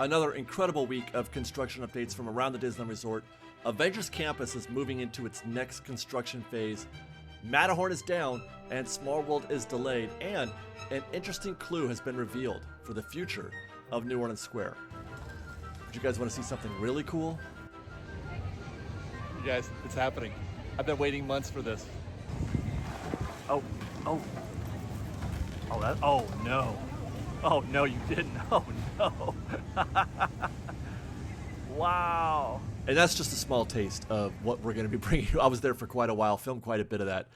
Another incredible week of construction updates from around the Disneyland Resort. Avengers Campus is moving into its next construction phase. Matterhorn is down and Small World is delayed, and an interesting clue has been revealed for the future of New Orleans Square. Would you guys want to see something really cool? You guys, it's happening. I've been waiting months for this. Oh no. Oh no, you didn't. Oh no. Wow. And that's just a small taste of what we're going to be bringing you. I was there for quite a while, filmed quite a bit of that.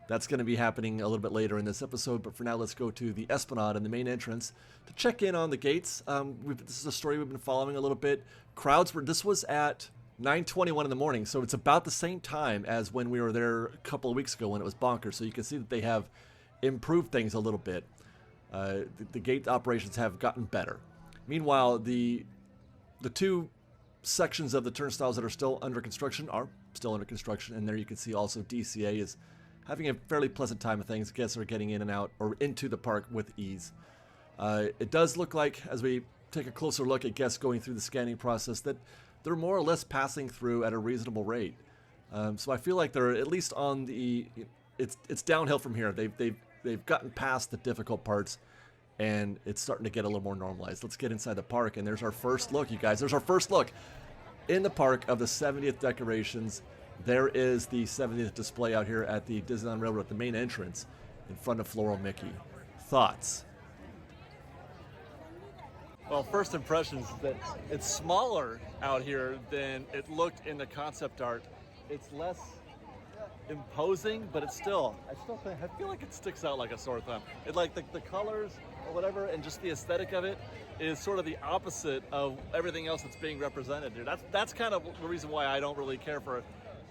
That's going to be happening a little bit later in this episode, but for now, let's go to the Esplanade and the main entrance to check in on the gates. This is a story we've been following a little bit. This was at 9:21 in the morning, so it's about the same time as when we were there a couple of weeks ago when it was bonkers. So you can see that they have improved things a little bit. The gate operations have gotten better. Meanwhile, the two sections of the turnstiles that are still under construction are still under construction, and there you can see also DCA is having a fairly pleasant time of things. Guests are getting in and out or into the park with ease. It does look like, as we take a closer look at guests going through the scanning process, that they're more or less passing through at a reasonable rate. So I feel like they're at least on the. It's downhill from here. They've gotten past the difficult parts, and it's starting to get a little more normalized. Let's get inside the park, and there's our first look, you guys. There's our first look in the park of the 70th decorations. There is the 70th display out here at the Disneyland Railroad at the main entrance in front of Floral Mickey. Thoughts? Well, first impressions that it's smaller out here than it looked in the concept art. It's less imposing, but I feel like it sticks out like a sore thumb. It like the colors or whatever, and just the aesthetic of it is sort of the opposite of everything else that's being represented here. That's kind of the reason why I don't really care for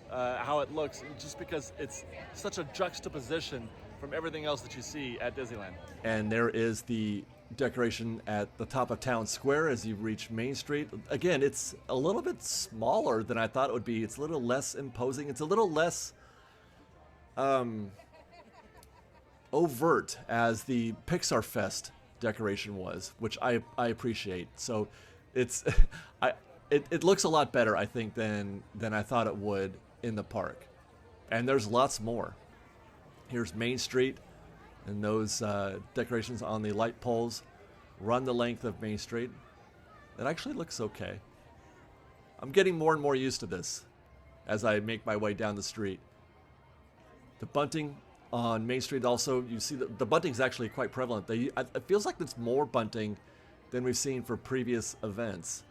how it looks, just because it's such a juxtaposition from everything else that you see at Disneyland. And there is the decoration at the top of Town Square as you reach Main Street. Again, it's a little bit smaller than I thought it would be. It's a little less imposing. It's a little less overt as the Pixar Fest decoration was, which I appreciate. So it's it looks a lot better, I think, than I thought it would in the park. And there's lots more. Here's Main Street, and those decorations on the light poles run the length of Main Street. It actually looks okay. I'm getting more and more used to this as I make my way down the street. The bunting on Main Street also, you see the bunting's actually quite prevalent. It feels like there's more bunting than we've seen for previous events.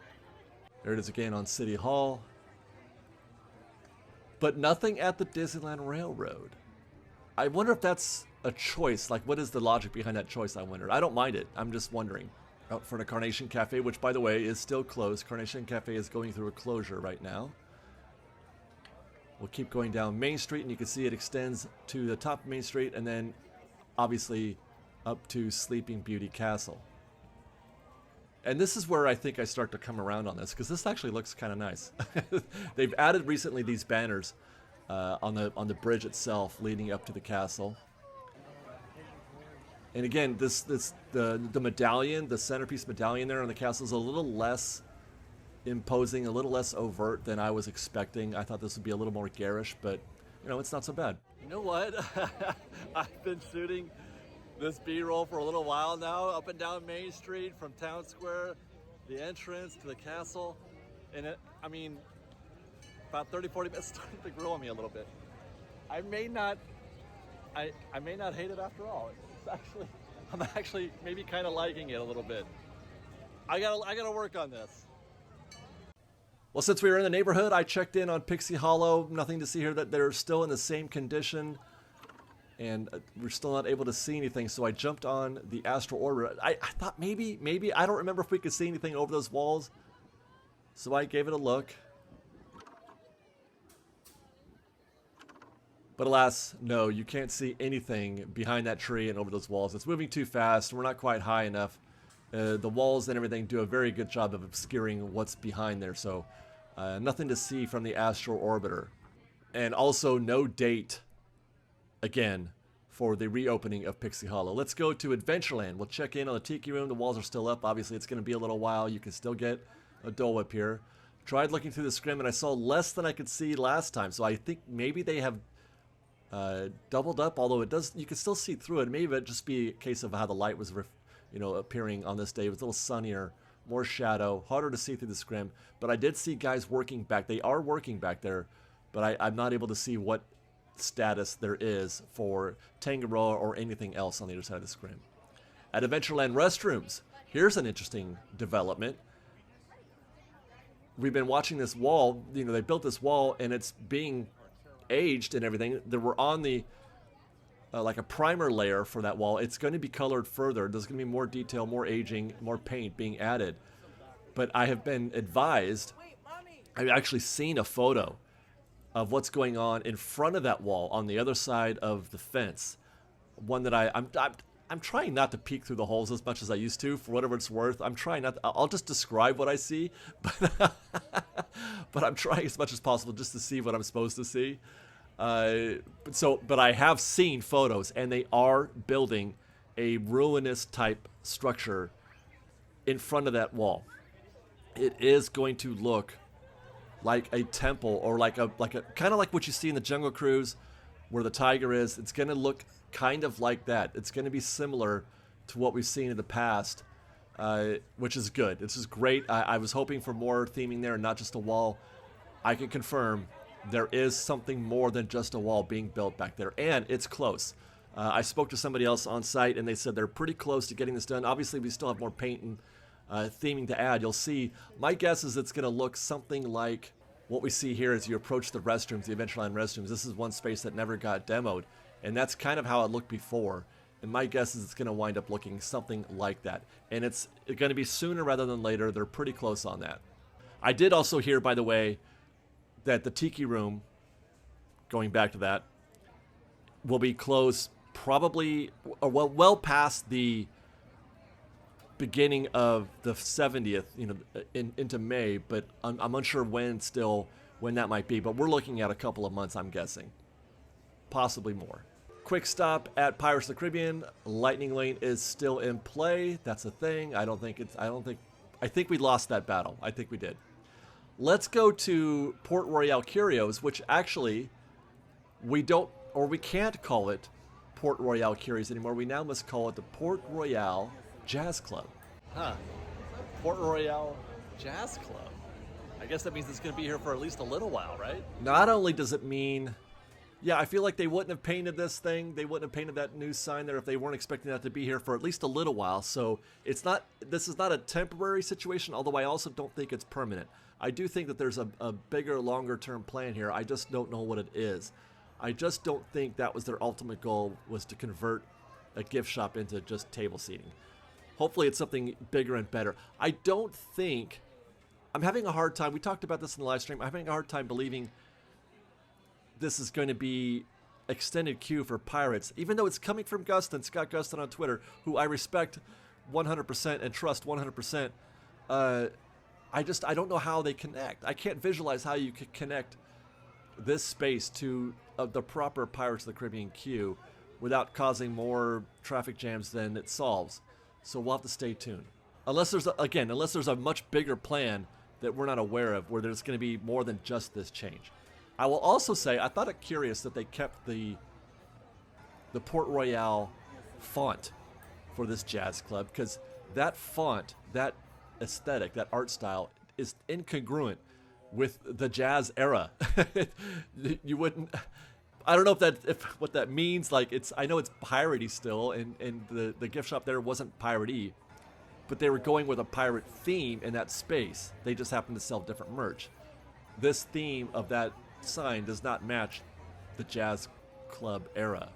There it is again on City Hall. But nothing at the Disneyland Railroad. I wonder if that's a choice. Like, what is the logic behind that choice, I wonder? I don't mind it. I'm just wondering. Out for the Carnation Cafe, which, by the way, is still closed. Carnation Cafe is going through a closure right now. We'll keep going down Main Street, and you can see it extends to the top of Main Street, and then, obviously, up to Sleeping Beauty Castle. And this is where I think I start to come around on this, because this actually looks kind of nice. They've added recently these banners on the bridge itself leading up to the castle. And again, the medallion, the centerpiece medallion there on the castle is a little less imposing, a little less overt than I was expecting. I thought this would be a little more garish, but you know, it's not so bad. You know what? I've been shooting this B-roll for a little while now, up and down Main Street from Town Square, the entrance to the castle, and about 30-40 minutes starting to grow on me a little bit. I may not hate it after all. I'm actually maybe kind of liking it a little bit. I gotta work on this. Well, since we were in the neighborhood, I checked in on Pixie Hollow. Nothing to see here. That they're still in the same condition, and we're still not able to see anything. So I jumped on the Astral Orbiter. I thought maybe I don't remember if we could see anything over those walls, so I gave it a look. But alas, no, you can't see anything behind that tree and over those walls. It's moving too fast. We're not quite high enough. The walls and everything do a very good job of obscuring what's behind there. So nothing to see from the Astral Orbiter. And also no date, again, for the reopening of Pixie Hollow. Let's go to Adventureland. We'll check in on the Tiki Room. The walls are still up. Obviously, it's going to be a little while. You can still get a Dole Whip here. Tried looking through the scrim, and I saw less than I could see last time. So I think maybe they have doubled up, although it does. You can still see through it. Maybe it just be a case of how the light was, appearing on this day. It was a little sunnier, more shadow, harder to see through the scrim. But I did see guys working back. They are working back there, but I'm not able to see what status there is for Tangaroa or anything else on the other side of the scrim. At Adventureland restrooms, here's an interesting development. We've been watching this wall. They built this wall, and it's being aged and everything. They were on the like a primer layer for that wall. It's going to be colored further. There's going to be more detail, more aging, more paint being added. But I have been advised, I've actually seen a photo of what's going on in front of that wall on the other side of the fence. One that I'm trying not to peek through the holes as much as I used to, for whatever it's worth. I'm trying not to, I'll just describe what I see, but I'm trying as much as possible just to see what I'm supposed to see. But I have seen photos, and they are building a ruinous type structure in front of that wall. It is going to look like a temple, or like a kind of like what you see in the Jungle Cruise where the tiger is. It's going to look kind of like that. It's going to be similar to what we've seen in the past, which is good. This is great. I was hoping for more theming there and not just a wall. I can confirm there is something more than just a wall being built back there, and it's close. I spoke to somebody else on site, and they said they're pretty close to getting this done. Obviously, we still have more paint and theming to add. You'll see, my guess is it's going to look something like what we see here as you approach the restrooms, the Adventureland restrooms. This is one space that never got demoed, and that's kind of how it looked before. And my guess is it's going to wind up looking something like that. And it's going to be sooner rather than later. They're pretty close on that. I did also hear, by the way, that the Tiki Room, going back to that, will be closed probably, or well past the beginning of the 70th, into May, but I'm unsure when that might be. But we're looking at a couple of months, I'm guessing. Possibly more. Quick stop at Pirates of the Caribbean. Lightning Lane is still in play. That's a thing. I think we lost that battle. I think we did. Let's go to Port Royale Curios, which actually we can't call it Port Royale Curios anymore. We now must call it the Port Royale Jazz Club. Port Royale Jazz Club. I guess that means it's going to be here for at least a little while, right? Not only does it mean, I feel like they wouldn't have painted this thing. They wouldn't have painted that new sign there if they weren't expecting that to be here for at least a little while. So this is not a temporary situation, although I also don't think it's permanent. I do think that there's a bigger, longer-term plan here. I just don't know what it is. I just don't think that was their ultimate goal, was to convert a gift shop into just table seating. Hopefully it's something bigger and better. I'm having a hard time, we talked about this in the live stream, I'm having a hard time believing this is going to be extended queue for Pirates, even though it's coming from Gustin, Scott Gustin on Twitter, who I respect 100% and trust 100%. I don't know how they connect. I can't visualize how you could connect this space to the proper Pirates of the Caribbean queue without causing more traffic jams than it solves. So we'll have to stay tuned. Unless there's a much bigger plan that we're not aware of, where there's going to be more than just this change. I will also say, I thought it curious that they kept the Port Royale font for this jazz club, because that font, that aesthetic, that art style is incongruent with the jazz era. You wouldn't, I don't know if what that means. Like, I know it's piratey still, and the gift shop there wasn't piratey, but they were going with a pirate theme in that space. They just happened to sell different merch. This theme of that sign does not match the jazz club era,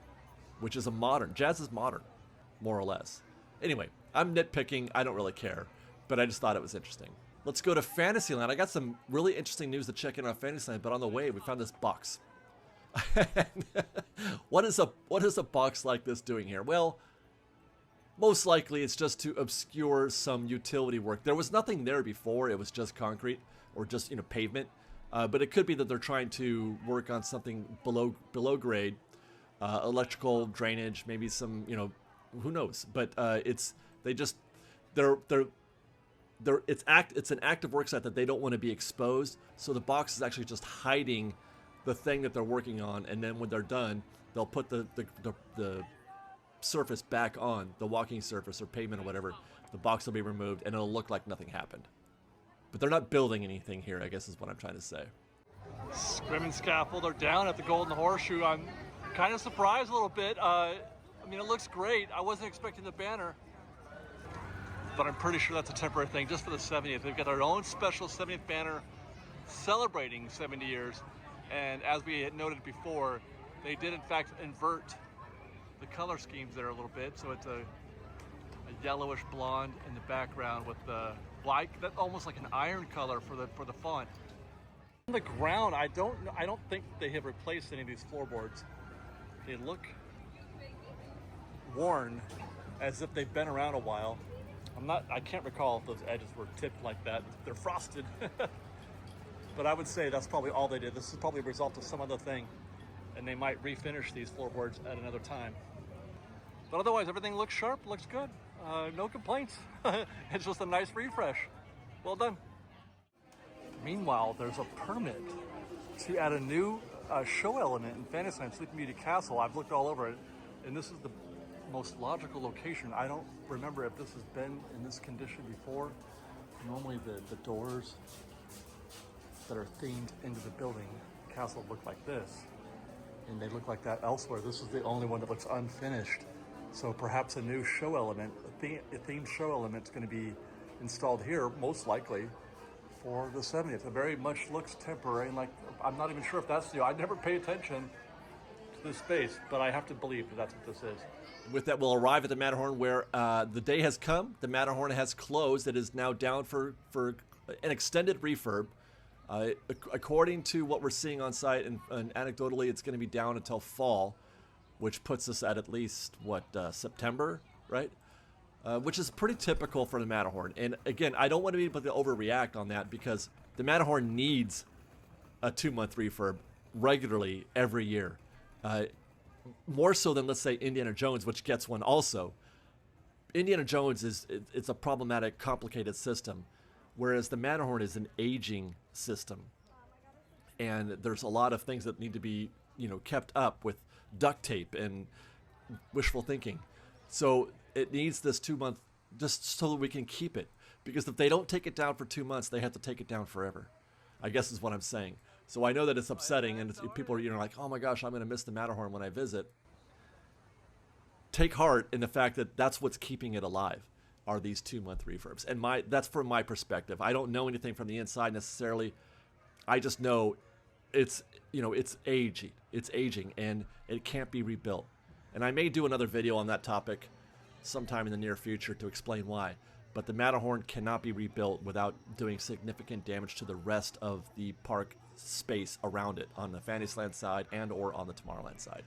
which is jazz is modern, more or less. Anyway, I'm nitpicking. I don't really care, but I just thought it was interesting. Let's go to Fantasyland. I got some really interesting news to check in on Fantasyland, but on the way we found this box. What is a box like this doing here? Well, most likely it's just to obscure some utility work. There was nothing there before. It was just concrete or just pavement. But it could be that they're trying to work on something below grade, electrical drainage, maybe some, you know, who knows? But it's an active work site that they don't want to be exposed. So the box is actually just hiding the thing that they're working on, and then when they're done, they'll put the surface back on, the walking surface or pavement or whatever. The box will be removed, and it'll look like nothing happened. But they're not building anything here, I guess is what I'm trying to say. Screaming scaffold are down at the Golden Horseshoe. I'm kind of surprised a little bit. I mean, it looks great. I wasn't expecting the banner, but I'm pretty sure that's a temporary thing just for the 70th. They've got their own special 70th banner celebrating 70 years. And as we had noted before, they did in fact invert the color schemes there a little bit. So it's a yellowish blonde in the background with the white, that almost like an iron color for the font. On the ground, I don't think they have replaced any of these floorboards. They look worn, as if they've been around a while. I can't recall if those edges were tipped like that. They're frosted. But I would say that's probably all they did. This is probably a result of some other thing, and they might refinish these floorboards at another time. But otherwise, everything looks sharp, looks good. No complaints. It's just a nice refresh. Well done. Meanwhile, there's a permit to add a new show element in Fantasyland Sleeping Beauty Castle. I've looked all over it, and this is the most logical location. I don't remember if this has been in this condition before. Normally the doors that are themed into the building castle look like this, and they look like that elsewhere. This is the only one that looks unfinished. So perhaps a new show element, a themed show element, is going to be installed here, most likely for the 70th. It very much looks temporary, and like, I'm not even sure if that's new. I never pay attention to this space, but I have to believe that that's what this is. With that, we'll arrive at the Matterhorn, where the day has come. The Matterhorn has closed. It is now down for an extended refurb. According to what we're seeing on site, and anecdotally, it's going to be down until fall, which puts us at least, September, right? Which is pretty typical for the Matterhorn. And again, I don't want to be able to overreact on that, because the Matterhorn needs a 2-month refurb regularly every year. More so than, let's say, Indiana Jones, which gets one also. Indiana Jones it's a problematic, complicated system, whereas the Matterhorn is an aging system. And there's a lot of things that need to be, kept up with duct tape and wishful thinking. So it needs this 2-month just so that we can keep it. Because if they don't take it down for 2 months, they have to take it down forever, I guess is what I'm saying. So I know that it's upsetting, and people are like, oh my gosh, I'm going to miss the Matterhorn when I visit. Take heart in the fact that that's what's keeping it alive, are these 2-month refurbs. And that's from my perspective. I don't know anything from the inside necessarily. I just know it's aging. It's aging, and it can't be rebuilt. And I may do another video on that topic sometime in the near future to explain why. But the Matterhorn cannot be rebuilt without doing significant damage to the rest of the park space around it on the Fantasyland side and or on the Tomorrowland side.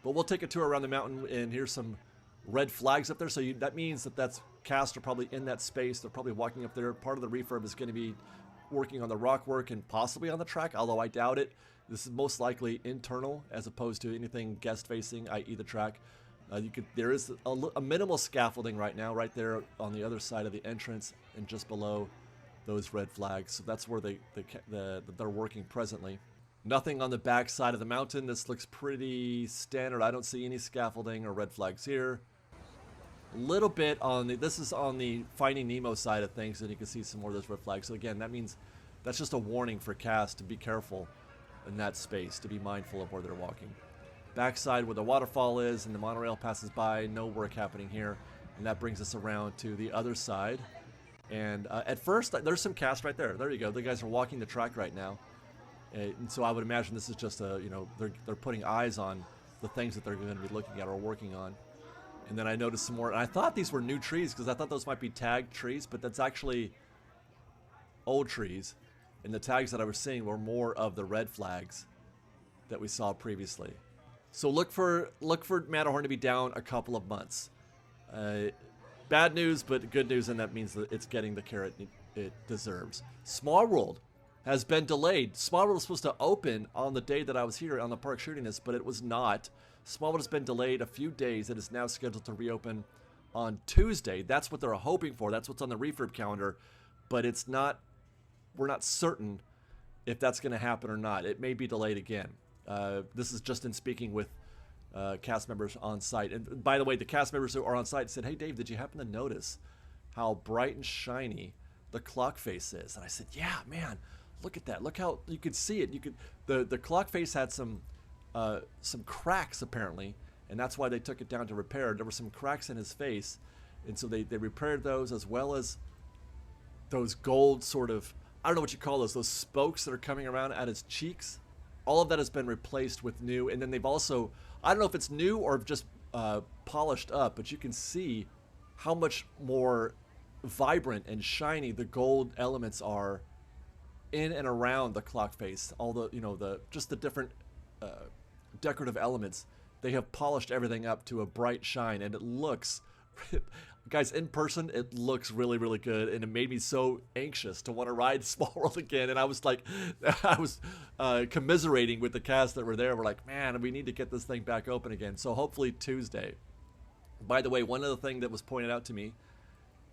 But we'll take a tour around the mountain, and here's some red flags up there. So that means that's cast are probably in that space. They're probably walking up there. Part of the refurb is going to be working on the rock work and possibly on the track, although I doubt it. This is most likely internal as opposed to anything guest facing, i.e. the track. There is a minimal scaffolding right now, right there on the other side of the entrance and just below those red flags. So that's where they're working presently. Nothing on the back side of the mountain. This looks pretty standard. I don't see any scaffolding or red flags here. A little bit this is on the Finding Nemo side of things, and you can see some more of those red flags. So again, that means that's just a warning for cast to be careful in that space, to be mindful of where they're walking. Backside where the waterfall is and the monorail passes by, no work happening here. And that brings us around to the other side. And at first, there's some cast right there. There you go. The guys are walking the track right now. And so I would imagine this is just they're putting eyes on the things that they're going to be looking at or working on. And then I noticed some more. And I thought these were new trees because I thought those might be tagged trees, but that's actually old trees. And the tags that I was seeing were more of the red flags that we saw previously. So look for Matterhorn to be down a couple of months. Bad news, but good news, and that means that it's getting the care it deserves. Small World has been delayed. Small World was supposed to open on the day that I was here on the park shooting this, but it was not. Small World has been delayed a few days. It is now scheduled to reopen on Tuesday. That's what they're hoping for. That's what's on the refurb calendar, but it's not. We're not certain if that's going to happen or not. It may be delayed again. This is just in speaking with cast members on site. And by the way, the cast members who are on site said, "Hey, Dave, did you happen to notice how bright and shiny the clock face is?" And I said, "Yeah, man, look at that. Look how you could see it. You could the clock face had some cracks apparently, and that's why they took it down to repair. There were some cracks in his face, and so they repaired those, as well as those gold sort of, I don't know what you call those spokes that are coming around at his cheeks. All of that has been replaced with new, and then they've also, I don't know if it's new or just polished up, but you can see how much more vibrant and shiny the gold elements are in and around the clock face. All the, just the different decorative elements. They have polished everything up to a bright shine, and it looks, guys, in person, it looks really, really good, and it made me so anxious to want to ride Small World again. And I was like, commiserating with the cast that were there. We're like, man, we need to get this thing back open again. So hopefully Tuesday. By the way, one other thing that was pointed out to me,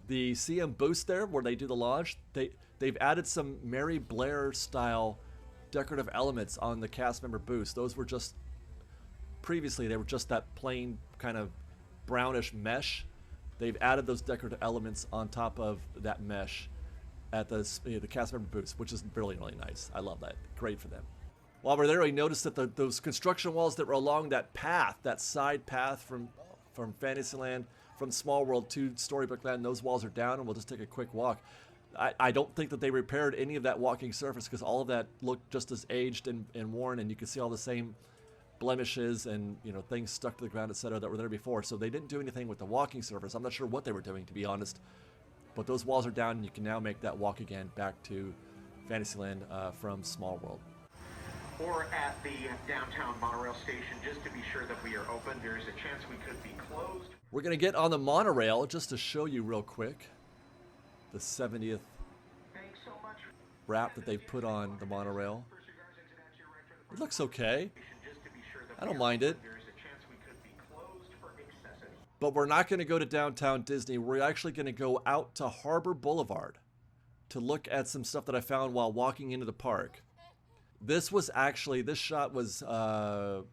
the CM booth there where they do the launch, they've added some Mary Blair style decorative elements on the cast member booths. Those were just, previously they were just that plain kind of brownish mesh. They've added those decorative elements on top of that mesh at the cast member booths, which is really, really nice. I love that. Great for them. While we're there, we noticed that those construction walls that were along that path, that side path from Fantasyland, from Small World to Storybook Land, those walls are down, and we'll just take a quick walk. I don't think that they repaired any of that walking surface, because all of that looked just as aged and worn, and you can see all the same blemishes and things stuck to the ground, etc., that were there before. So they didn't do anything with the walking surface. I'm not sure what they were doing, to be honest, but those walls are down, and you can now make that walk again back to Fantasyland from Small World. Or at the downtown monorail station, just to be sure that we are open. There is a chance we could be closed. We're going to get on the monorail just to show you real quick the 70th wrap that they've put on the monorail. It looks okay. I don't mind it. But we're not going to go to downtown Disney. We're actually going to go out to Harbor Boulevard to look at some stuff that I found while walking into the park. This shot was a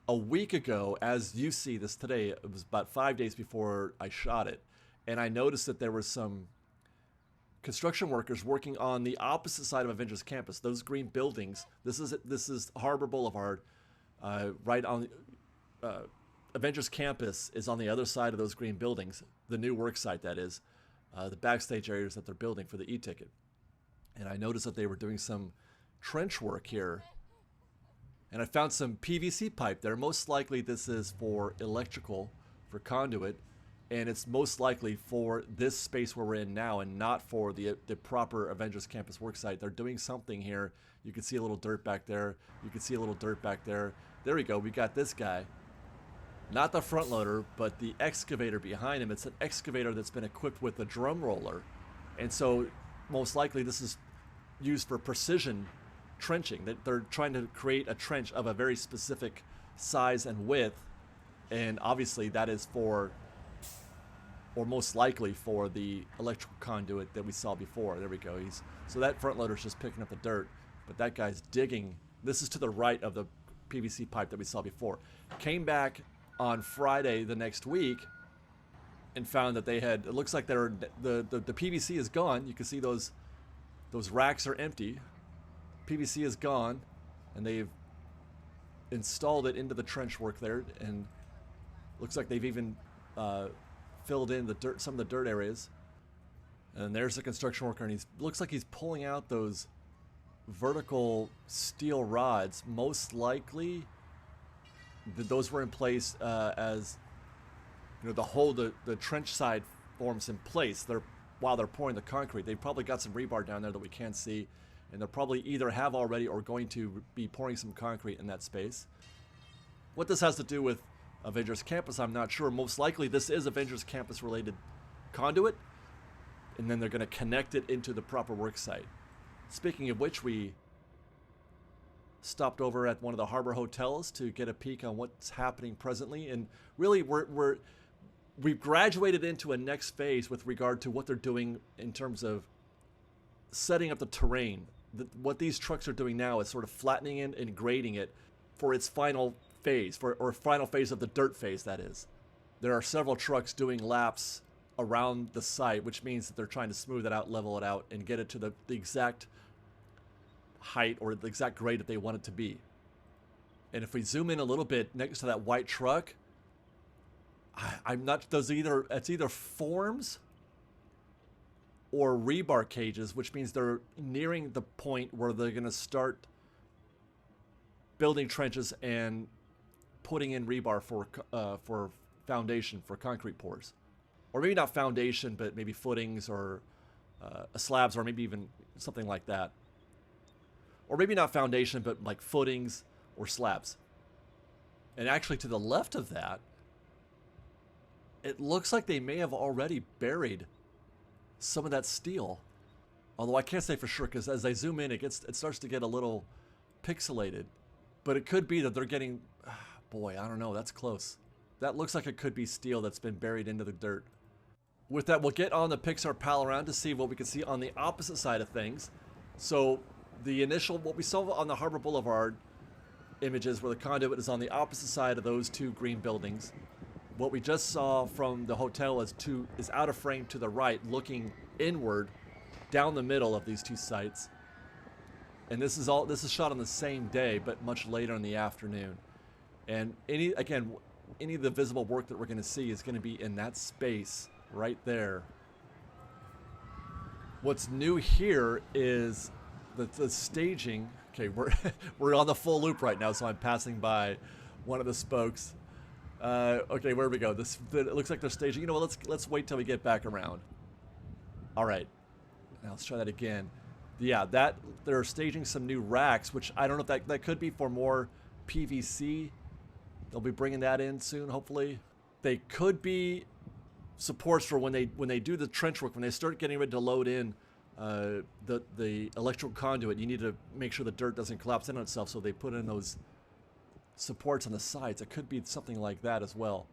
week ago, as you see this today. It was about 5 days before I shot it. And I noticed that there was some construction workers working on the opposite side of Avengers Campus. Those green buildings. This is Harbor Boulevard. Right on Avengers Campus is on the other side of those green buildings. The new work site, that is. The backstage areas that they're building for the E-Ticket. And I noticed that they were doing some trench work here, and I found some PVC pipe there. Most likely this is for electrical, for conduit, and it's most likely for this space where we're in now and not for the proper Avengers Campus worksite. They're doing something here. You can see a little dirt back there. You can see a little dirt back there. There we go. We got this guy. Not the front loader, but the excavator behind him. It's an excavator that's been equipped with a drum roller, and so most likely this is used for precision trenching. They're trying to create a trench of a very specific size and width, and obviously that is for, or most likely for, the electrical conduit that we saw before. There we go. So that front loader's just picking up the dirt, but that guy's digging. This is to the right of the PVC pipe that we saw before. Came back on Friday the next week and found that they had, it looks like the PVC is gone. You can see those racks are empty. PVC is gone, and they've installed it into the trench work there, and looks like they've even filled in the dirt, some of the dirt areas. And there's the construction worker, and looks like he's pulling out those vertical steel rods. Most likely those were in place as the whole the trench side forms in place. While they're pouring the concrete, they've probably got some rebar down there that we can't see, and they'll probably either have already or going to be pouring some concrete in that space. What this has to do with Avengers Campus, I'm not sure. Most likely this is Avengers Campus related conduit, and then they're going to connect it into the proper work site. Speaking of which, we stopped over at one of the harbor hotels to get a peek on what's happening presently, and really we've graduated into a next phase with regard to what they're doing in terms of setting up the terrain. What these trucks are doing now is sort of flattening it and grading it for its final phase, or final phase of the dirt phase, that is. There are several trucks doing laps around the site, which means that they're trying to smooth it out, level it out, and get it to the exact height or the exact grade that they want it to be. And if we zoom in a little bit next to that white truck, I'm not, it's either forms or rebar cages, which means they're nearing the point where they're going to start building trenches and putting in rebar for foundation, for concrete pours. Or maybe not foundation, but maybe footings or slabs, or maybe even something like that. Or maybe not foundation, but like footings or slabs. And actually to the left of that, it looks like they may have already buried some of that steel. Although I can't say for sure, because as I zoom in, it starts to get a little pixelated. But it could be that they're getting, boy, I don't know, that's close. That looks like it could be steel that's been buried into the dirt. With that, we'll get on the Pixar pal around to see what we can see on the opposite side of things. So the initial, what we saw on the Harbor Boulevard images where the conduit is on the opposite side of those two green buildings. What we just saw from the hotel is out of frame to the right, looking inward down the middle of these two sites. And this is shot on the same day, but much later in the afternoon. And any of the visible work that we're going to see is going to be in that space right there. What's new here is the staging. Okay, we're on the full loop right now, so I'm passing by one of the spokes. Okay, where do we go? It looks like they're staging. You know what? Let's wait till we get back around. All right, now let's try that again. Yeah, they're staging some new racks, which I don't know if that could be for more PVC. They'll be bringing that in soon, hopefully. They could be supports for when they do the trench work, when they start getting ready to load in the electrical conduit. You need to make sure the dirt doesn't collapse in on itself, so they put in those supports on the sides. It could be something like that as well.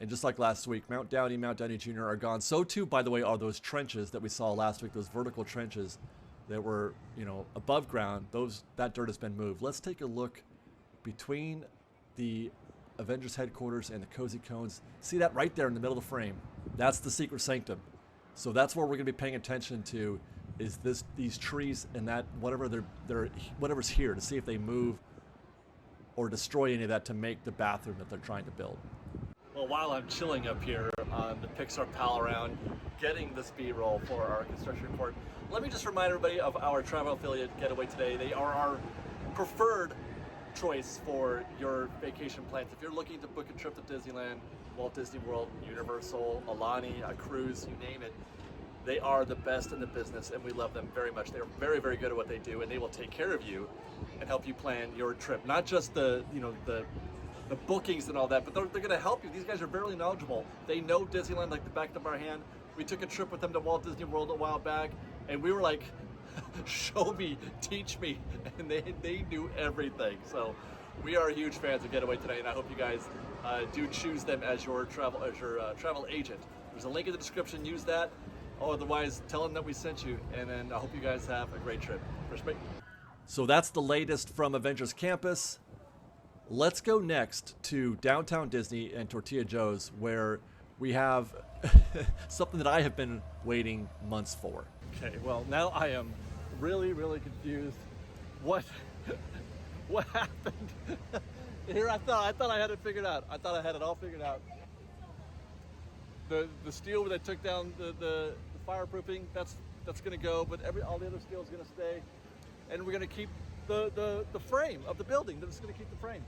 And just like last week, Mount Downey Jr. are gone. So too, by the way, are those trenches that we saw last week, those vertical trenches that were, above ground. That dirt has been moved. Let's take a look between the Avengers headquarters and the Cozy Cones. See that right there in the middle of the frame? That's the secret sanctum. So that's where we're going to be paying attention to, is these trees and that whatever's here, to see if they move or destroy any of that to make the bathroom that they're trying to build. Well, while I'm chilling up here on the Pixar pal around, getting this B-roll for our construction report, let me just remind everybody of our travel affiliate, GetAwayToday. They are our preferred choice for your vacation plans. If you're looking to book a trip to Disneyland, Walt Disney World, Universal, Alani, a cruise, you name it, they are the best in the business, and we love them very much. They're very, very good at what they do, and they will take care of you and help you plan your trip. Not just the bookings and all that, but they're going to help you. These guys are very knowledgeable. They know Disneyland like the back of our hand. We took a trip with them to Walt Disney World a while back, and we were like, show me, teach me, and they knew everything. So we are huge fans of GetAwayToday, and I hope you guys do choose them as your travel agent. There's a link in the description. Use that. Otherwise, tell them that we sent you, and then I hope you guys have a great trip. So that's the latest from Avengers Campus. Let's go next to Downtown Disney and Tortilla Joe's, where we have something that I have been waiting months for. Okay, well, now I am really, really confused. What happened? Here I thought I had it figured out. I thought I had it all figured out. The steel that took down the fireproofing, that's gonna go, but all the other steel is gonna stay, and we're gonna keep the frame of the building. They're just gonna keep the frame.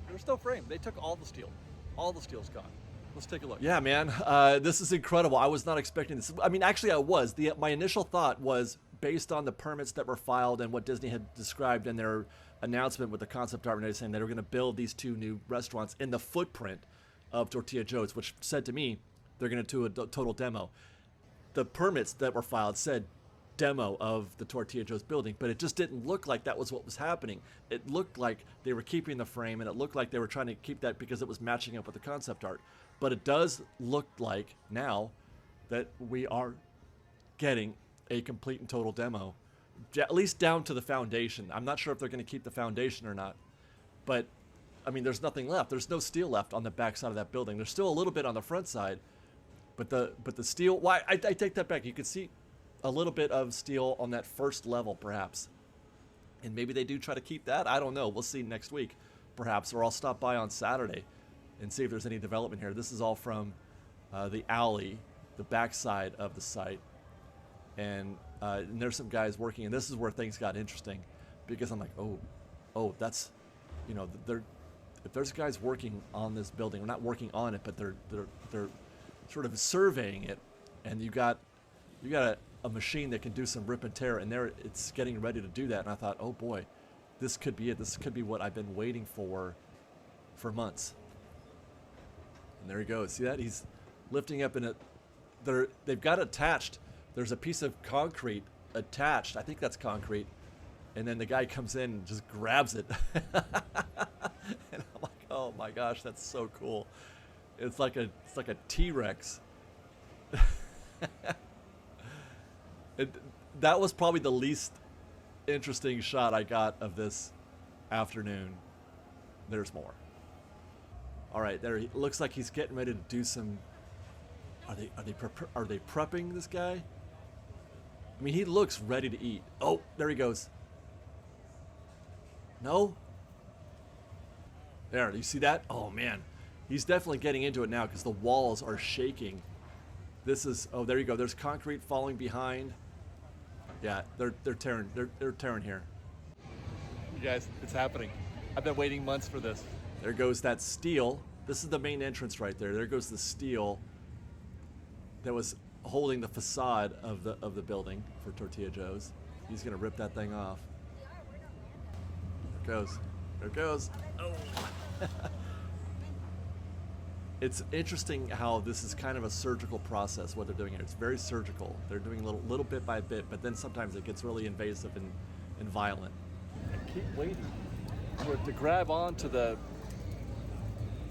There's no frame. They took all the steel. All the steel's gone. Let's take a look. Yeah, man, this is incredible. I was not expecting this. I mean, actually, I was. My initial thought was, based on the permits that were filed and what Disney had described in their announcement with the concept art, and saying they were going to build these two new restaurants in the footprint of Tortilla Joe's, which said to me they're going to do a total demo. The permits that were filed said demo of the Tortilla Joe's building, but it just didn't look like that was what was happening. It looked like they were keeping the frame, and it looked like they were trying to keep that because it was matching up with the concept art. But it does look like now that we are getting a complete and total demo, at least down to the foundation. I'm not sure if they're going to keep the foundation or not, but I mean, there's nothing left. There's no steel left on the back side of that building. There's still a little bit on the front side, but the steel. Why? I take that back. You can see a little bit of steel on that first level, perhaps, and maybe they do try to keep that. I don't know. We'll see next week, perhaps, or I'll stop by on Saturday and see if there's any development here. This is all from the alley, the backside of the site, and there's some guys working, and this is where things got interesting, because I'm like, oh, that's, you know, if there's guys working on this building, or not working on it, but they're sort of surveying it, and you got a machine that can do some rip and tear, and there it's getting ready to do that, and I thought, oh boy, this could be it. This could be what I've been waiting for months. And there he goes. See that? He's lifting up in it. They've got attached. There's a piece of concrete attached. I think that's concrete. And then the guy comes in and just grabs it. And I'm like, oh my gosh, that's so cool. It's like a T-Rex. That was probably the least interesting shot I got of this afternoon. There's more. All right, there. He looks like he's getting ready to do some. Are they prepping this guy? I mean, he looks ready to eat. Oh, there he goes. No. There, do you see that? Oh man, he's definitely getting into it now because the walls are shaking. This is. Oh, there you go. There's concrete falling behind. Yeah, they're tearing. They're tearing here. You guys, it's happening. I've been waiting months for this. There goes that steel. This is the main entrance right there. There goes the steel that was holding the facade of the building for Tortilla Joe's. He's gonna rip that thing off. There it goes. There it goes. Oh. It's interesting how this is kind of a surgical process, what they're doing here. It's very surgical. They're doing little bit by bit, but then sometimes it gets really invasive and violent. I keep waiting for it to grab onto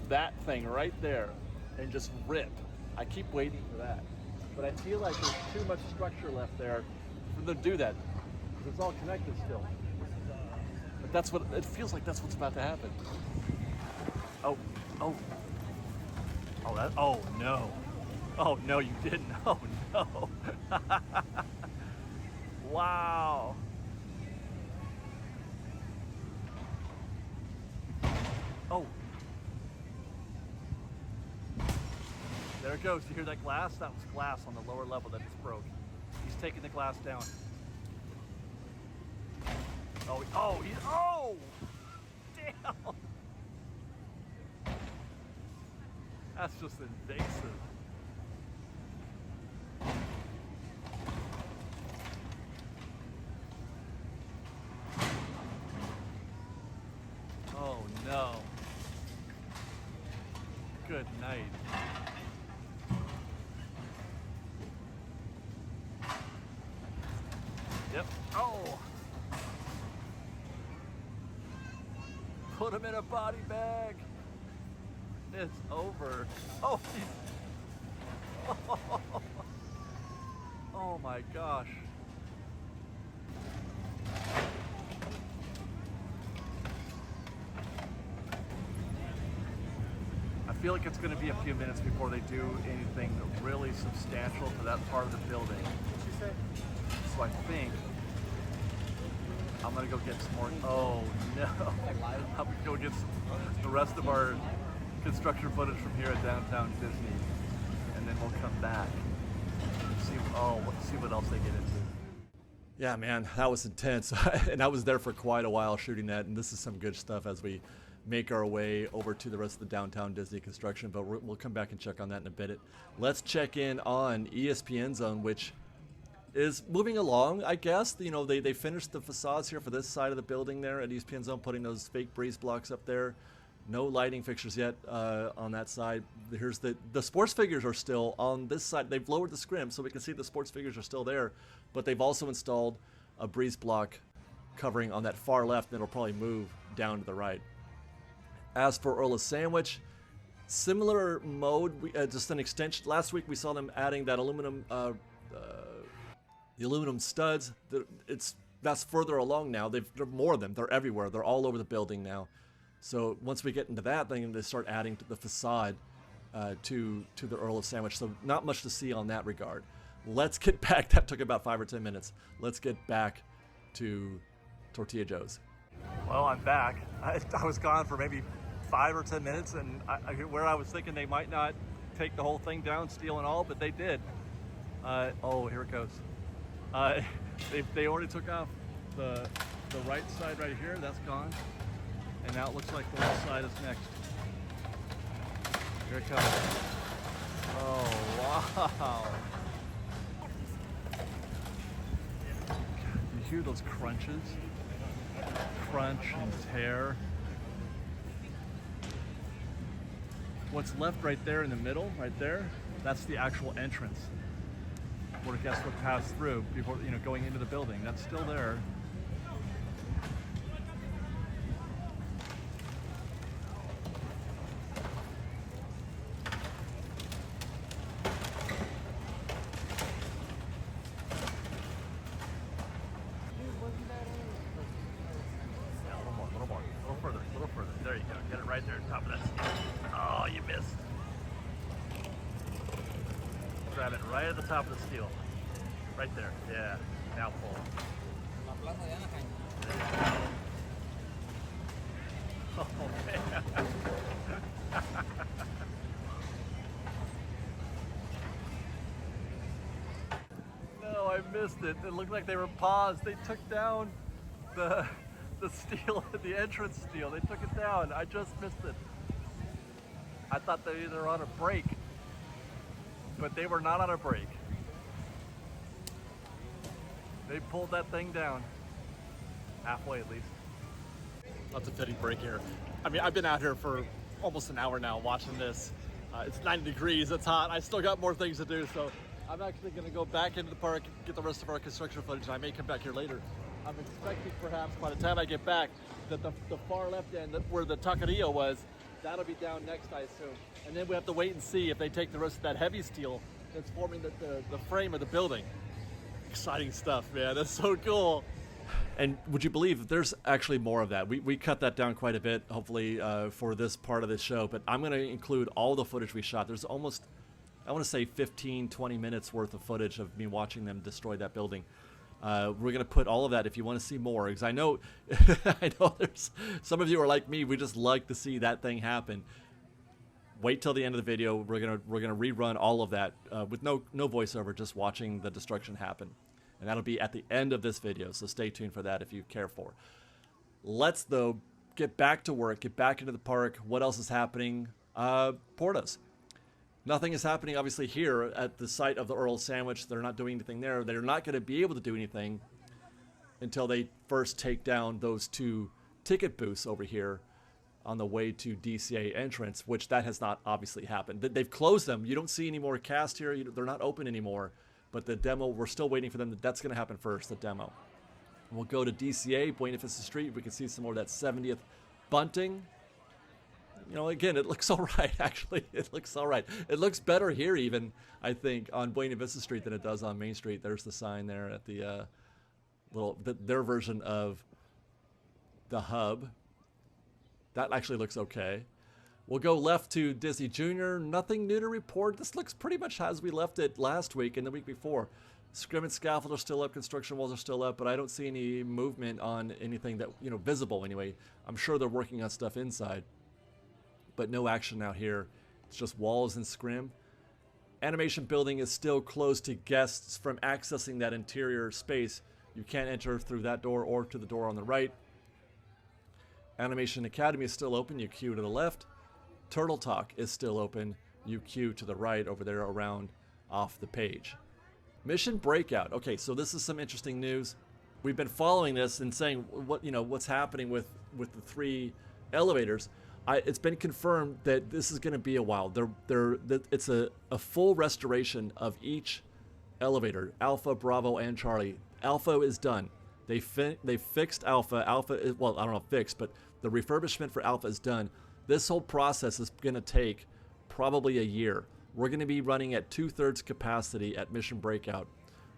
that thing right there and just rip. I keep waiting for that. But I feel like there's too much structure left there for them to do that. It's all connected still. But that's what it feels like. That's what's about to happen. Oh no. Oh no, you didn't. Oh no. Wow. Oh. There it goes. You hear that glass? That was glass on the lower level that just broke. He's taking the glass down. Oh, damn. That's just invasive. Oh no. Good night. Yep. Oh. Put him in a body bag. It's over. Oh, oh my gosh. I feel like it's going to be a few minutes before they do anything really substantial to that part of the building. What'd you say? So I think I'm going to go get some more. Oh no. I'm going to go get the rest of our construction footage from here at downtown Disney, and then we'll come back and see what else they get into. Yeah, man, that was intense. And I was there for quite a while shooting that, and this is some good stuff as we make our way over to the rest of the downtown Disney construction, but we'll come back and check on that in a bit. Let's check in on ESPN Zone, which is moving along, I guess. You know, they finished the facades here for this side of the building there at ESPN Zone, putting those fake breeze blocks up there. No lighting fixtures yet on that side. Here's the sports figures are still on this side. They've lowered the scrim so we can see the sports figures are still there, but they've also installed a breeze block covering on that far left that'll probably move down to the right. As for Orla's Sandwich, similar mode, just an extension. Last week we saw them adding that aluminum, the aluminum studs. That's further along now. There are more of them. They're everywhere. They're all over the building now. So once we get into that, then they start adding to the facade to the Earl of Sandwich. So not much to see on that regard. Let's get back. That took about 5 or 10 minutes. Let's get back to Tortilla Joe's. Well, I'm back. I was gone for maybe 5 or 10 minutes, and where I was thinking they might not take the whole thing down, steel and all, but they did. Oh, here it goes. They already took off the right side right here. That's gone. And now it looks like the left side is next. Here it comes. Oh, wow. You hear those crunches? Crunch and tear. What's left right there in the middle, right there, that's the actual entrance where guests would pass through before, going into the building. That's still there. Grab it right at the top of the steel. Right there. Yeah. Now pull. Oh, man. No, I missed it. It looked like they were paused. They took down the steel, the entrance steel. They took it down. I just missed it. I thought they were on a break. But they were not on a break. They pulled that thing down. Halfway at least. That's a fitting break here. I mean, I've been out here for almost an hour now watching this. It's 90 degrees, it's hot. I still got more things to do, so I'm actually gonna go back into the park, get the rest of our construction footage, and I may come back here later. I'm expecting perhaps by the time I get back that the far left end, where the taqueria was, that'll be down next, I assume. And then we have to wait and see if they take the rest of that heavy steel that's forming the frame of the building. Exciting stuff, man. That's so cool. And would you believe there's actually more of that? We cut that down quite a bit, hopefully, for this part of the show. But I'm going to include all the footage we shot. There's almost, I want to say 15, 20 minutes worth of footage of me watching them destroy that building. We're going to put all of that if you want to see more, because I know there's some of you are like me. We just like to see that thing happen. Wait till the end of the video. We're gonna rerun all of that with no voiceover, just watching the destruction happen, and that'll be at the end of this video. So stay tuned for that if you care for. Let's though get back to work, get back into the park. What else is happening? Portas. Nothing is happening obviously here at the site of the Earl Sandwich. They're not doing anything there. They're not going to be able to do anything until they first take down those 2 ticket booths over here on the way to DCA entrance, which that has not obviously happened. They've closed them. You don't see any more cast here. They're not open anymore. But the demo, we're still waiting for them. That's going to happen first, the demo. We'll go to DCA, Buena Vista Street. We can see some more of that 70th bunting. Again, it looks all right, actually. It looks all right. It looks better here even, I think, on Buena Vista Street than it does on Main Street. There's the sign there at the their version of the hub. That actually looks okay. We'll go left to Disney Junior. Nothing new to report. This looks pretty much as we left it last week and the week before. Scrim and scaffold are still up, construction walls are still up, but I don't see any movement on anything that, visible anyway. I'm sure they're working on stuff inside, but no action out here. It's just walls and scrim. Animation building is still closed to guests from accessing that interior space. You can't enter through that door or to the door on the right. Animation Academy is still open. You queue to the left. Turtle Talk is still open. You queue to the right over there around off the page. Mission Breakout. Okay, so this is some interesting news. We've been following this and saying what's happening with the 3 elevators. It's been confirmed that this is going to be a while. It's a full restoration of each elevator, Alpha, Bravo, and Charlie. Alpha is done. They fixed Alpha. Alpha is, well, I don't know fixed, but the refurbishment for Alpha is done. This whole process is going to take probably a year. We're going to be running at 2/3 capacity at Mission Breakout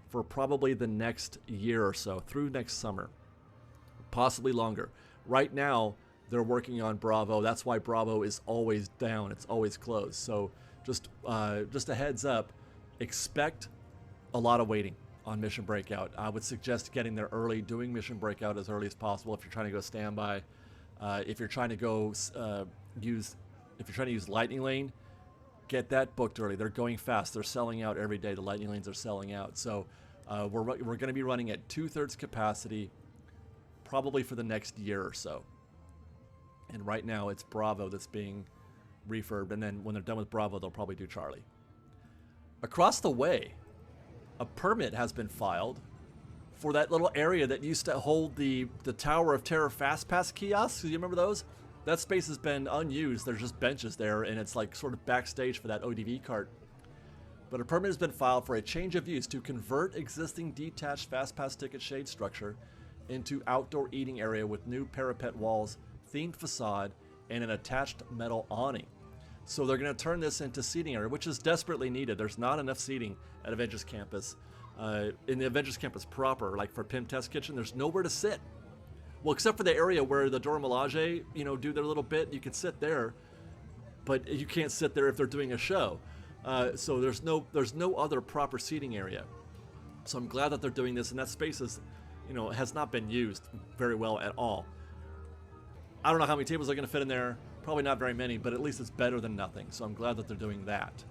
for probably the next year or so, through next summer, possibly longer. Right now, they're working on Bravo. That's why Bravo is always down. It's always closed. So just a heads up, expect a lot of waiting on Mission Breakout. I would suggest getting there early, doing Mission Breakout as early as possible if you're trying to go standby. If you're trying to go use Lightning Lane, get that booked early. They're going fast. They're selling out every day. The Lightning Lanes are selling out. So we're going to be running at 2/3 capacity probably for the next year or so. And right now it's Bravo that's being refurbed. And then when they're done with Bravo, they'll probably do Charlie. Across the way, a permit has been filed for that little area that used to hold the Tower of Terror Fast Pass kiosks. Do you remember those? That space has been unused. There's just benches there, and it's like sort of backstage for that ODV cart. But a permit has been filed for a change of use to convert existing detached Fast Pass ticket shade structure into outdoor eating area with new parapet walls, themed facade, and an attached metal awning. So they're going to turn this into seating area, which is desperately needed. There's not enough seating at Avengers Campus. In the Avengers Campus proper, like for Pim Test Kitchen, there's nowhere to sit. Well, except for the area where the Dora Milaje, do their little bit. You can sit there, but you can't sit there if they're doing a show. So there's no other proper seating area. So I'm glad that they're doing this, and that space is, has not been used very well at all. I don't know how many tables are going to fit in there. Probably not very many, but at least it's better than nothing. So I'm glad that they're doing that.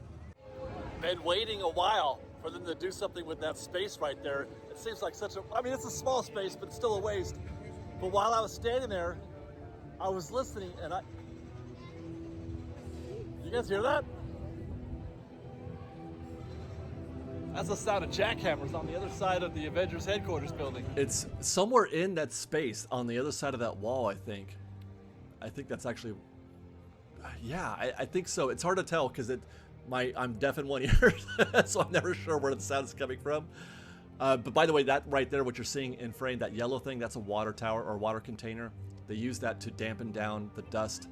Been waiting a while for them to do something with that space right there. It seems like it's a small space, but it's still a waste. But while I was standing there, I was listening, and you guys hear that? That's the sound of jackhammers on the other side of the Avengers headquarters building. It's somewhere in that space on the other side of that wall, I think. I think that's actually, I think so. It's hard to tell because I'm deaf in one ear, so I'm never sure where the sound is coming from. But by the way, that right there, what you're seeing in frame, that yellow thing, that's a water tower or water container. They use that to dampen down the dust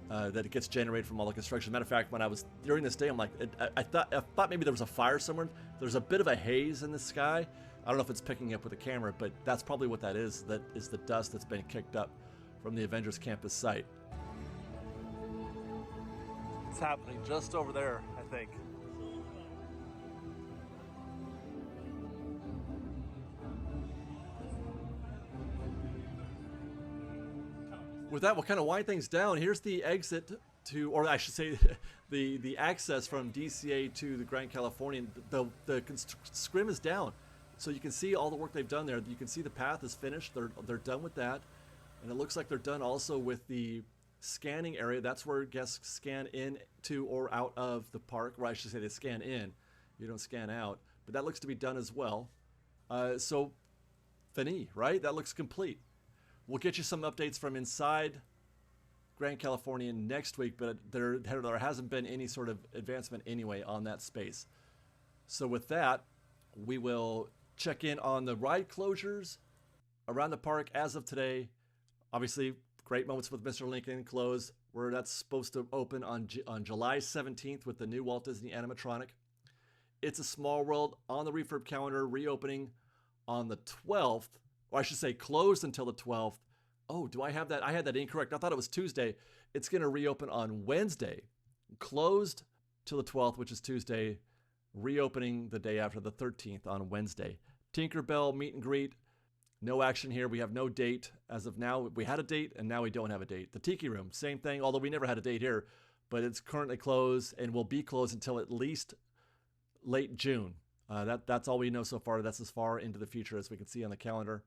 that it gets generated from all the construction. Matter of fact, when I was during this day, I'm like, I thought maybe there was a fire somewhere. There's a bit of a haze in the sky. I don't know if it's picking up with the camera, but that's probably what that is. That is the dust that's been kicked up from the Avengers Campus site. It's happening just over there, I think. With that, we'll kind of wind things down. Here's the exit to, or I should say, the access from DCA to the Grand Californian. The scrim is down, so you can see all the work they've done there. You can see the path is finished. They're done with that, and it looks like they're done also with the scanning area. That's where guests scan in to or out of the park, or I should say they scan in. You don't scan out, but that looks to be done as well. So, fini, right? That looks complete. We'll get you some updates from inside Grand Californian next week, but there hasn't been any sort of advancement anyway on that space. So with that, we will check in on the ride closures around the park as of today. Obviously, great moments with Mr. Lincoln closed, where that's supposed to open on July 17th with the new Walt Disney animatronic. It's a Small World on the refurb calendar, reopening on the 12th. Or I should say closed until the 12th. Oh, do I have that? I had that incorrect. I thought it was Tuesday. It's going to reopen on Wednesday. Closed till the 12th, which is Tuesday. Reopening the day after, the 13th on Wednesday. Tinkerbell meet and greet. No action here. We have no date. As of now, we had a date, and now we don't have a date. The Tiki Room, same thing, although we never had a date here. But it's currently closed and will be closed until at least late June. That's all we know so far. That's as far into the future as we can see on the calendar.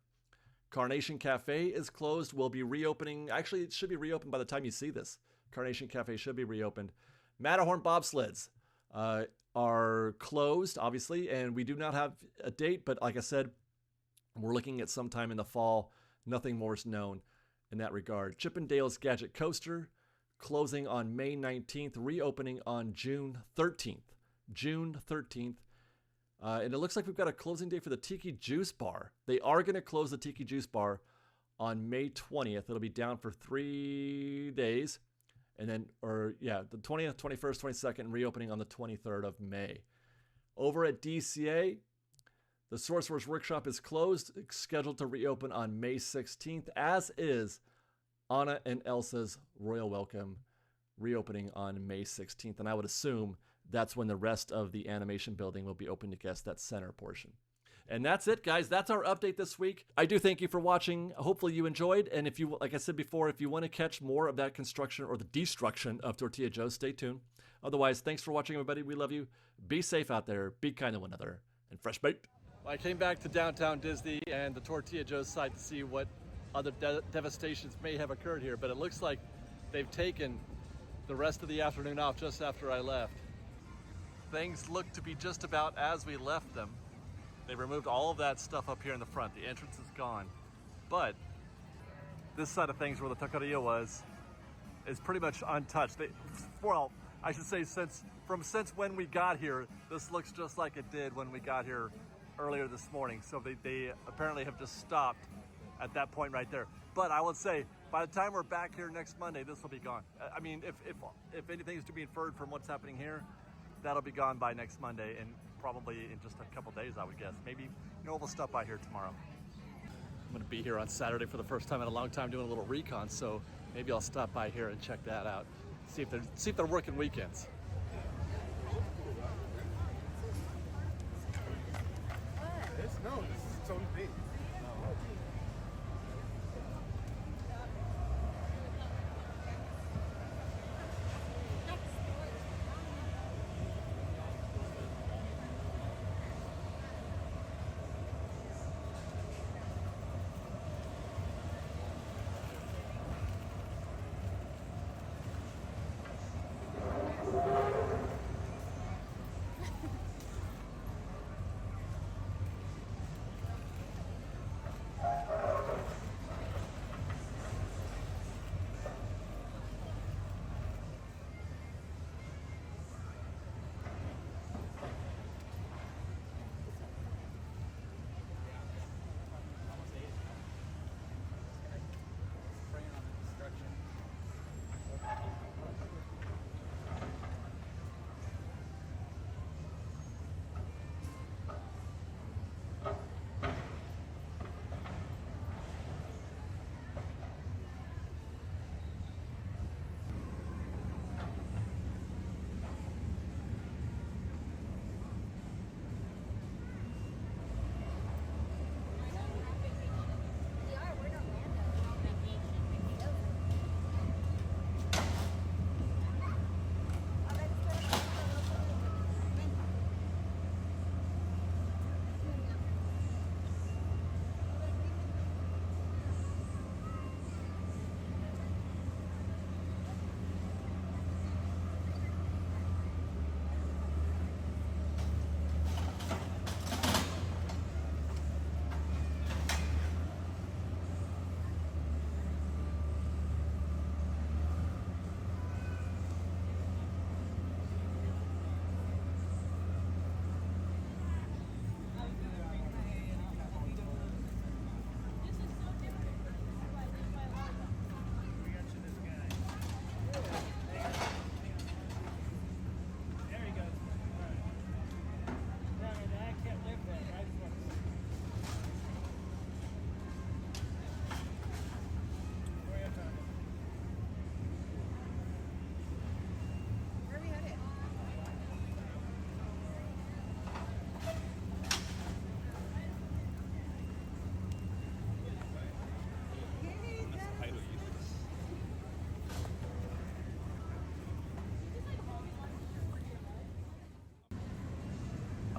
Carnation Cafe is closed. Will be reopening. Actually, it should be reopened by the time you see this. Carnation Cafe should be reopened. Matterhorn bobsleds are closed, obviously, and we do not have a date. But like I said, we're looking at sometime in the fall. Nothing more is known in that regard. Chippendale's Gadget Coaster closing on May 19th, reopening on June 13th. June 13th. And it looks like we've got a closing date for the Tiki Juice Bar. They are going to close the Tiki Juice Bar on May 20th. It'll be down for 3 days. And then, the 20th, 21st, 22nd, and reopening on the 23rd of May. Over at DCA, the Sorcerer's Workshop is closed, scheduled to reopen on May 16th, as is Anna and Elsa's Royal Welcome, reopening on May 16th. And I would assume that's when the rest of the animation building will be open to guests, that center portion. And that's it, guys. That's our update this week. I do thank you for watching. Hopefully you enjoyed. And if you, like I said before, if you want to catch more of that construction or the destruction of Tortilla Joe, stay tuned. Otherwise, thanks for watching, everybody. We love you. Be safe out there. Be kind to one another. And fresh baked. I came back to downtown Disney and the Tortilla Joe site to see what other devastations may have occurred here. But it looks like they've taken the rest of the afternoon off just after I left. Things look to be just about as we left them. They removed all of that stuff up here in the front. The entrance is gone. But this side of things where the taqueria was is pretty much untouched. Well, I should say since when we got here, this looks just like it did when we got here earlier this morning. So they apparently have just stopped at that point right there. But I would say by the time we're back here next Monday, this will be gone. I mean, if anything is to be inferred from what's happening here, that'll be gone by next Monday, and probably in just a couple days, I would guess. Maybe, we'll stop by here tomorrow. I'm gonna be here on Saturday for the first time in a long time doing a little recon, so maybe I'll stop by here and check that out. See if they're working weekends. This is its own thing.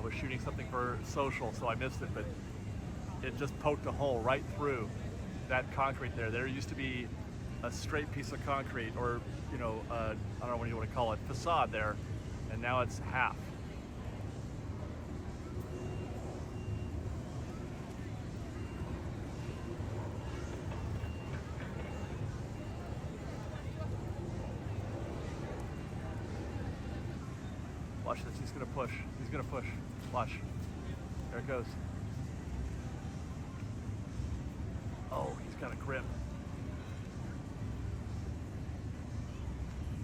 was shooting something for social, so I missed it, but it just poked a hole right through that concrete there. There used to be a straight piece of concrete, or, you know, I don't know what you want to call it, facade there, and now it's half. Watch this. He's gonna push. He's gonna push. Watch. There it goes. Oh, he's got a grip.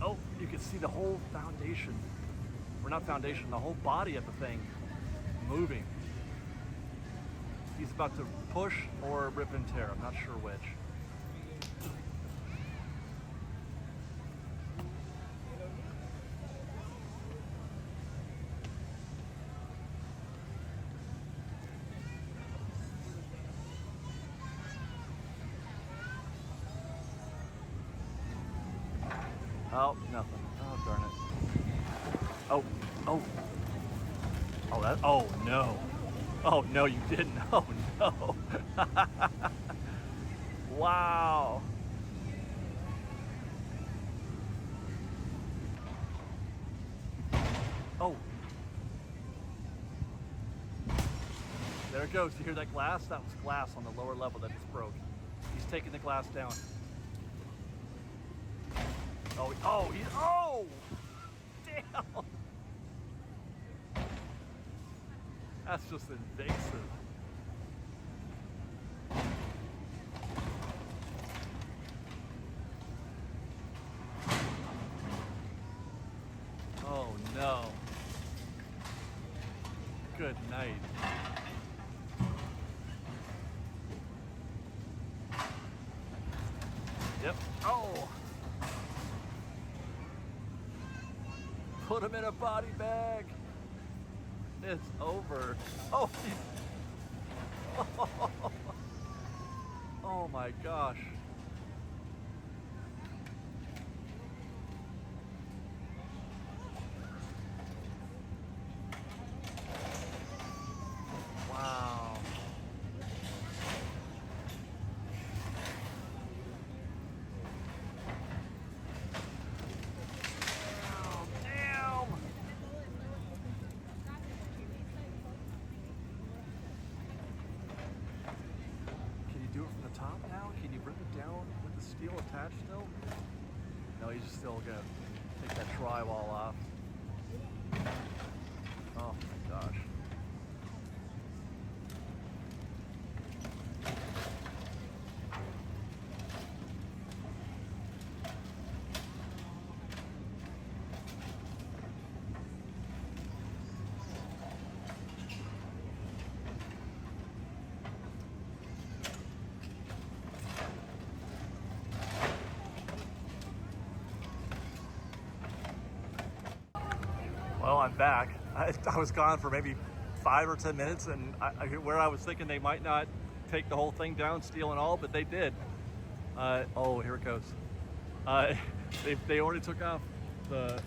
Oh, you can see the whole foundation. Or not foundation, the whole body of the thing moving. He's about to push or rip and tear. I'm not sure which. Oh, nothing. Oh, darn it. Oh, oh. Oh, that, oh, no. Oh, no, you didn't. Oh, no. Wow. Oh. There it goes. You hear that glass? That was glass on the lower level that just broke. He's taking the glass down. Oh, oh, oh! Damn! That's just invasive. Oh no. Good night. Yep. Oh! Put him in a body bag. It's over. Oh, oh my gosh. Wow. Steel attached still? No, he's still gonna take that drywall off. Oh my gosh. Well, I'm back. I was gone for maybe 5 or 10 minutes, and where I was thinking they might not take the whole thing down, steel and all, but they did. Oh, here it goes. They already took off the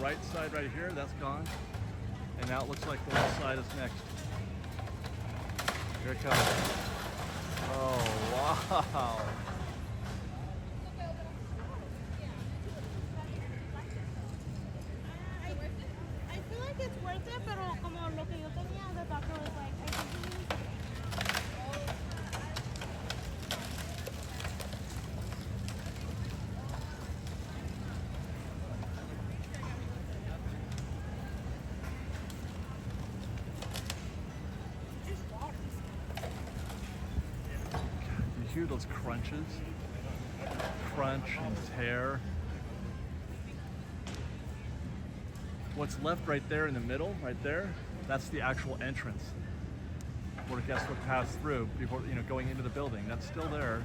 right side right here. That's gone, and now it looks like the left side is next. Here it comes. Oh wow. You hear those crunches? Crunch and tear. What's left right there in the middle, right there, that's the actual entrance where guests would pass through before, going into the building. That's still there.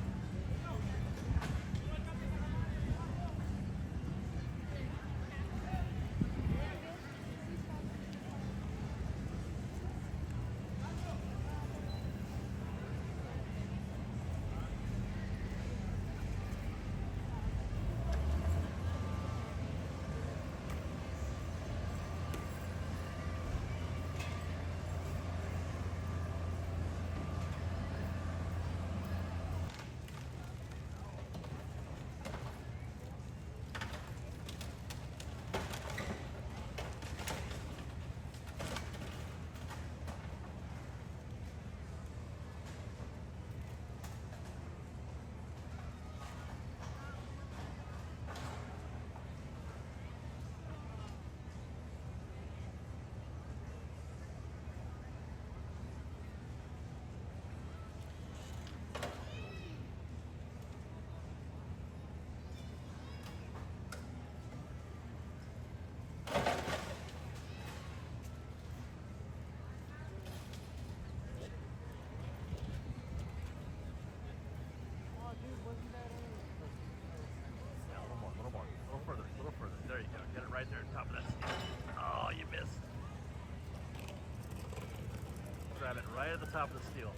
top of the steel.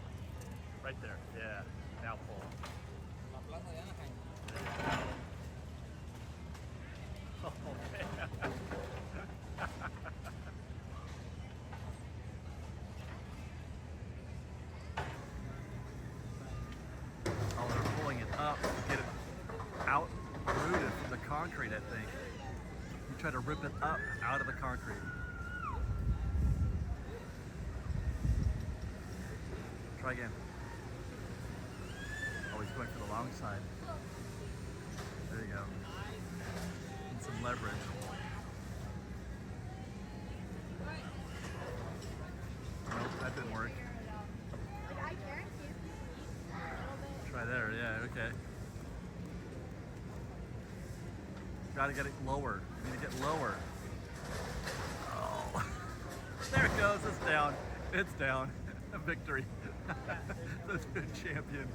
Right there. Yeah. Now pull. Oh man. Oh, they're pulling it up to get it out rooted from the concrete, I think. You try to rip it up out of the concrete. Try again. Oh, he's going for the long side. There you go. And some leverage. Nope, that didn't work. I guarantee it's a little bit. Try there, yeah, okay. Gotta get it lower. You need to get lower. Oh. There it goes, it's down. It's down. A victory. The champion